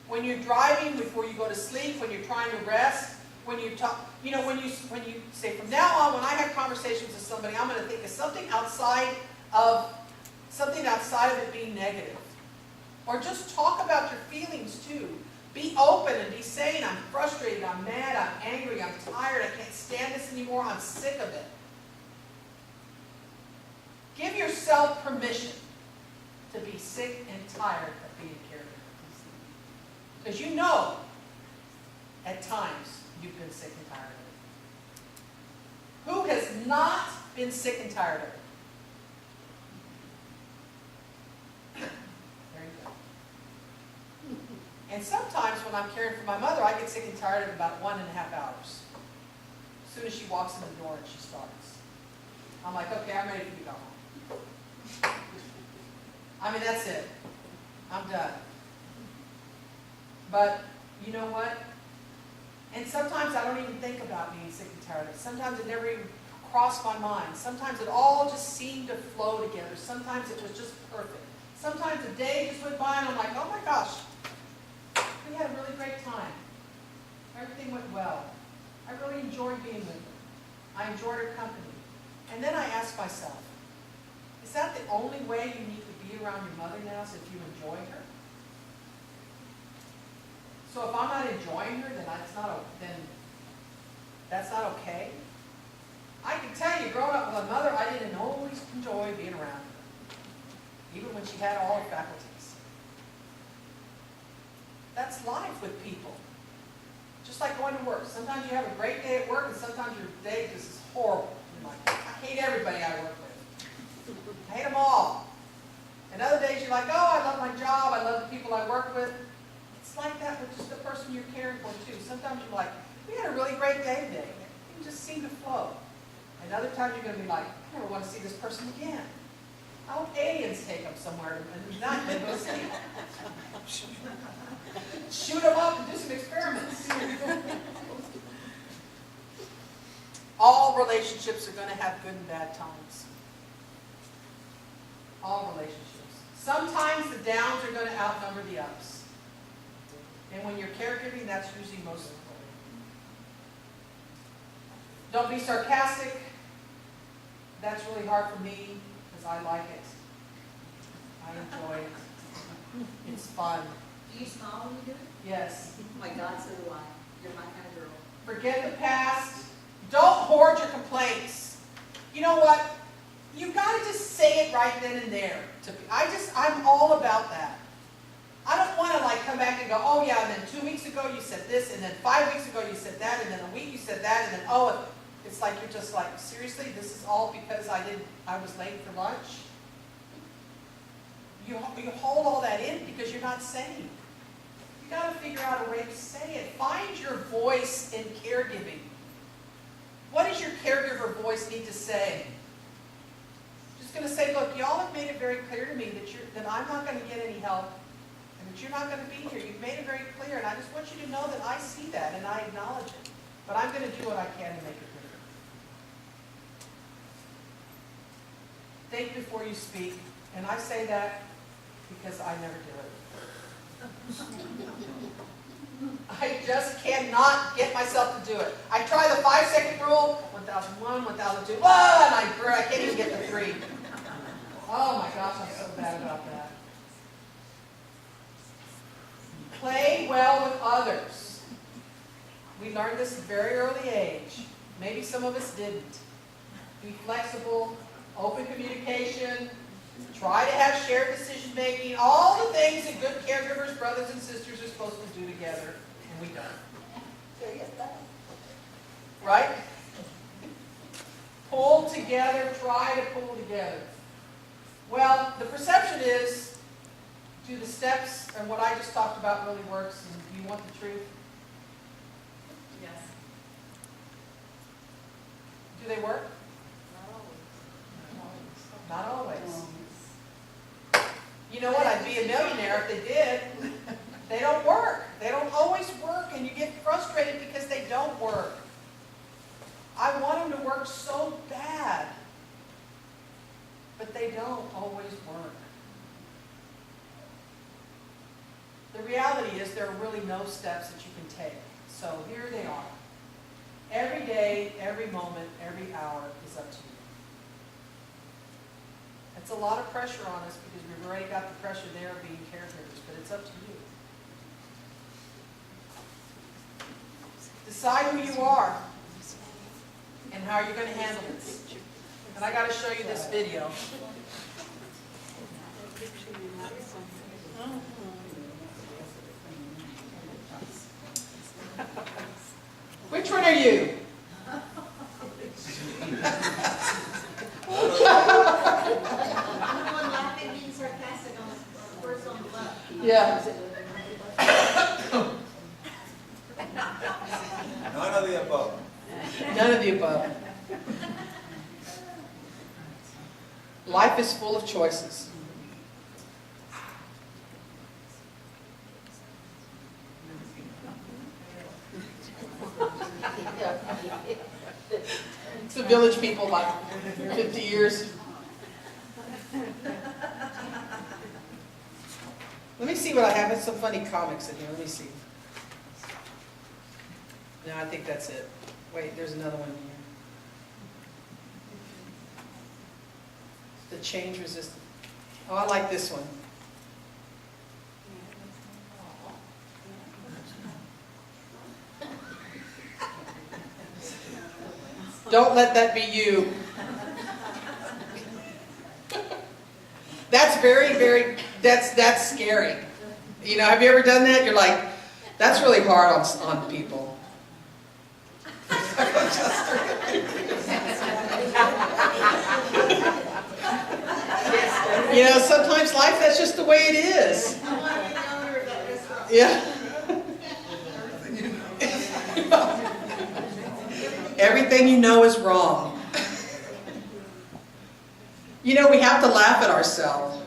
When you're driving, before you go to sleep, when you're trying to rest, when you talk, you know, when you say, from now on, when I have conversations with somebody, I'm going to think of something outside of it being negative. Or just talk about your feelings too. Be open and be saying, I'm frustrated, I'm mad, I'm angry, I'm tired, I can't stand this anymore, I'm sick of it. Give yourself permission to be sick and tired of being a caregiver. Because you know, at times, you've been sick and tired of it. Who has not been sick and tired of it? There you go. And sometimes when I'm caring for my mother, I get sick and tired of about 1.5 hours. As soon as she walks in the door and she starts. I'm like, okay, I'm ready for you to go home. I mean, that's it. I'm done. But you know what? And sometimes I don't even think about being sick and tired of it. Sometimes it never even crossed my mind. Sometimes it all just seemed to flow together. Sometimes it was just perfect. Sometimes a day just went by and I'm like, oh my gosh, we had a really great time. Everything went well. I really enjoyed being with her. I enjoyed her company. And then I asked myself, is that the only way you need to be around your mother now, is if you enjoy her? So if I'm not enjoying her, then that's not okay? I can tell you, growing up with my mother, I didn't always enjoy being around her, even when she had all her faculties. That's life with people. Just like going to work. Sometimes you have a great day at work, and sometimes your day just is horrible. You're like, I hate everybody I work with. I hate them all. And other days you're like, oh, I love my job, I love the people I work with. It's like that with just the person you're caring for too. Sometimes you're like, we had a really great day today. It just seemed to flow. And other times you're going to be like, I never want to see this person again. I hope aliens take them somewhere and not let them sleep. Shoot them up and do some experiments. All relationships are going to have good and bad times. All relationships. Sometimes the downs are going to outnumber the ups. And when you're caregiving, that's usually most important. Don't be sarcastic. That's really hard for me because I like it. I enjoy it. It's fun. Do you smile when you do it? Yes. Oh my God, so do I. You're my kind of girl. Forget the past. Don't hoard your complaints. You know what? You got to just say it right then and there. I'm all about that. I don't want to like come back and go, oh yeah, and then 2 weeks ago you said this, and then 5 weeks ago you said that, and then a week you said that, and then oh, it's like you're just like, seriously, this is all because I was late for lunch? You hold all that in because you're not sane. You got to figure out a way to say it. Find your voice in caregiving. What does your caregiver voice need to say? Just going to say, look, y'all have made it very clear to me that I'm not going to get any help and that you're not going to be here. You've made it very clear, and I just want you to know that I see that and I acknowledge it. But I'm going to do what I can to make it clear. Think before you speak, and I say that because I never do it. I just cannot get myself to do it. I try the 5-second rule, 1001, 1002, and I can't even get the 3. Oh my gosh, I'm so bad about that. Play well with others. We learned this at a very early age. Maybe some of us didn't. Be flexible, open communication, try to have shared decision making, all the things that good caregivers, brothers and sisters are supposed to do together, and we don't. Right? Pull together, try to pull together. Well, the perception is, do the steps and what I just talked about really works, and do you want the truth? Yes. Do they work? Not always. You know what? I'd be a millionaire if they did. They don't work. They don't always work, and you get frustrated because they don't work. I want them to work so bad, but they don't always work. The reality is there are really no steps that you can take. So here they are. Every day, every moment, every hour is up to you. It's a lot of pressure on us because we've already got the pressure there of being caregivers, but it's up to you. Decide who you are and how you're going to handle this. And I got to show you this video. Which one are you? Yeah. None of the above. None of the above. Life is full of choices. It's the village people like 50 years. Let me see what I have. There's some funny comics in here. Let me see. No, I think that's it. Wait, there's another one here. The change resistant. Oh, I like this one. Don't let that be you. That's very, that's scary. You know, have you ever done that? You're like, that's really hard on people. You know, sometimes life, that's just the way it is. Yeah. Everything you know is wrong. You know, we have to laugh at ourselves.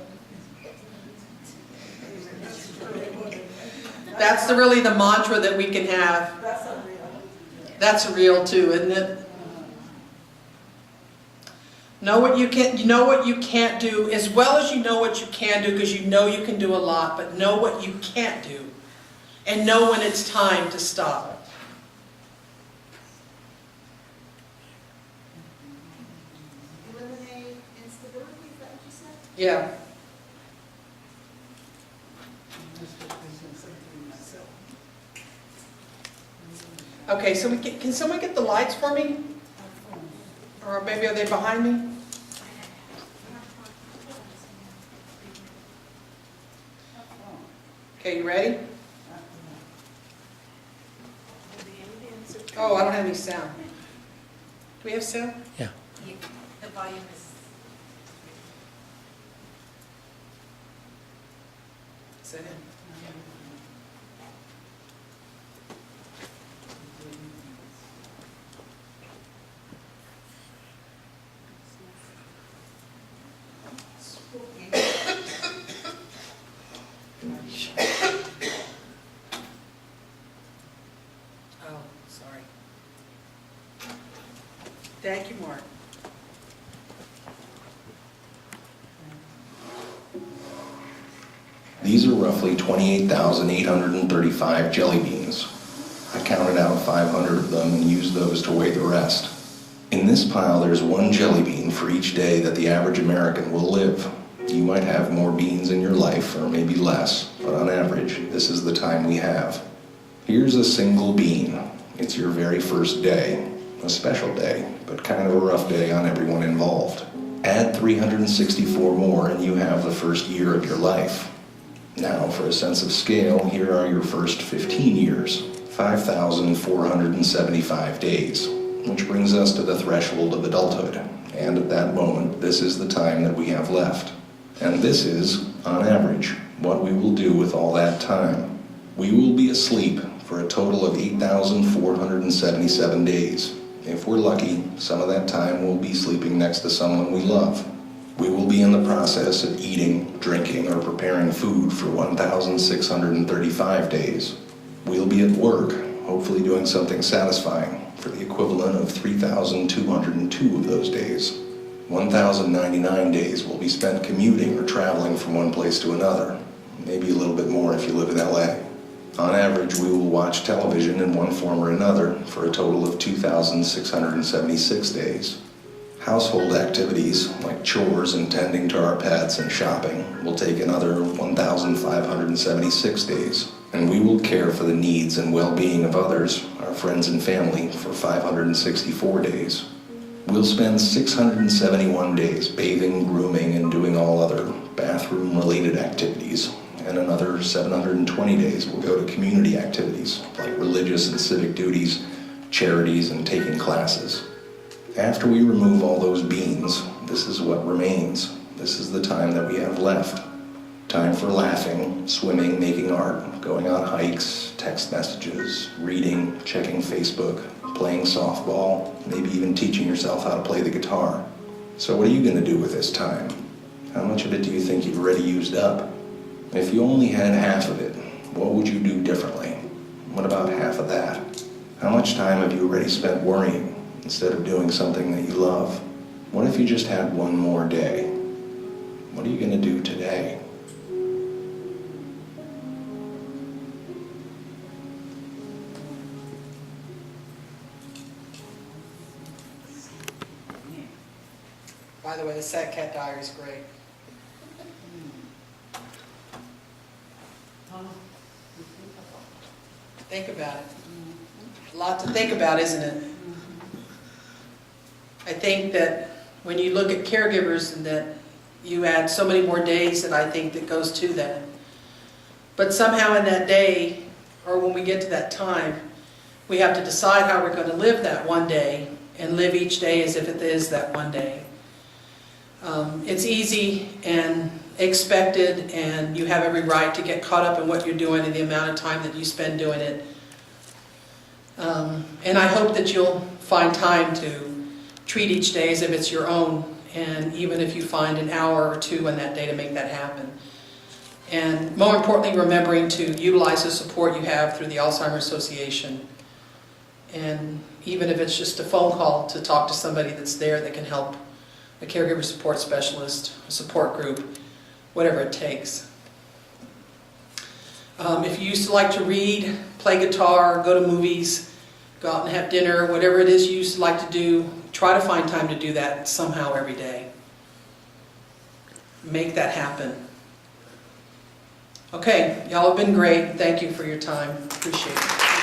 That's really the mantra that we can have. That's real too, isn't it? Know what you can, you know what you can't do, as well as you know what you can do, because you know you can do a lot, but know what you can't do, and know when it's time to stop. Eliminate instability, is that what you said? Yeah. Okay, so can someone get the lights for me? Or maybe are they behind me? Okay, you ready? Oh, I don't have any sound. Do we have sound? Yeah. The volume is. Is that it? Oh, sorry. Thank you, Mark. These are roughly 28,835 jelly beans. I counted out 500 of them and used those to weigh the rest. In this pile, there's one jelly bean for each day that the average American will live. You might have more beans in your life, or maybe less. but on average, this is the time we have. Here's a single bean. It's your very first day. A special day, but kind of a rough day on everyone involved. Add 364 more and you have the first year of your life. Now, for a sense of scale, here are your first 15 years, 5,475 days, which brings us to the threshold of adulthood. And at that moment, this is the time that we have left. And this is, on average, what we will do with all that time. We will be asleep for a total of 8,477 days. If we're lucky, some of that time we'll be sleeping next to someone we love. We will be in the process of eating, drinking, or preparing food for 1,635 days. We'll be at work, hopefully doing something satisfying, for the equivalent of 3,202 of those days. 1,099 days will be spent commuting or traveling from one place to another, maybe a little bit more if you live in LA. On average, we will watch television in one form or another for a total of 2,676 days. Household activities, like chores and tending to our pets and shopping, will take another 1,576 days. And we will care for the needs and well-being of others, our friends and family, for 564 days. We'll spend 671 days bathing, grooming, and doing all other bathroom-related activities. And another 720 days will go to community activities, like religious and civic duties, charities, and taking classes. After we remove all those beans, this is what remains. This is the time that we have left. Time for laughing, swimming, making art, going on hikes, text messages, reading, checking Facebook, playing softball, maybe even teaching yourself how to play the guitar. So what are you going to do with this time? How much of it do you think you've already used up? If you only had half of it, what would you do differently? What about half of that? How much time have you already spent worrying instead of doing something that you love? What if you just had one more day? What are you going to do today? By the way, the Sad Cat Diary is great. Think about it. A lot to think about, isn't it? I think that when you look at caregivers and that you add so many more days that I think that goes to that. But somehow in that day, or when we get to that time, we have to decide how we're going to live that one day and live each day as if it is that one day. It's easy and expected, and you have every right to get caught up in what you're doing and the amount of time that you spend doing it. And I hope that you'll find time to treat each day as if it's your own, and even if you find an hour or two in that day to make that happen. And more importantly, remembering to utilize the support you have through the Alzheimer Association. And even if it's just a phone call to talk to somebody that's there that can help, a caregiver support specialist, a support group, whatever it takes. If you used to like to read, play guitar, go to movies, go out and have dinner, whatever it is you used to like to do, try to find time to do that somehow every day. Make that happen. Okay, y'all have been great. Thank you for your time. Appreciate it.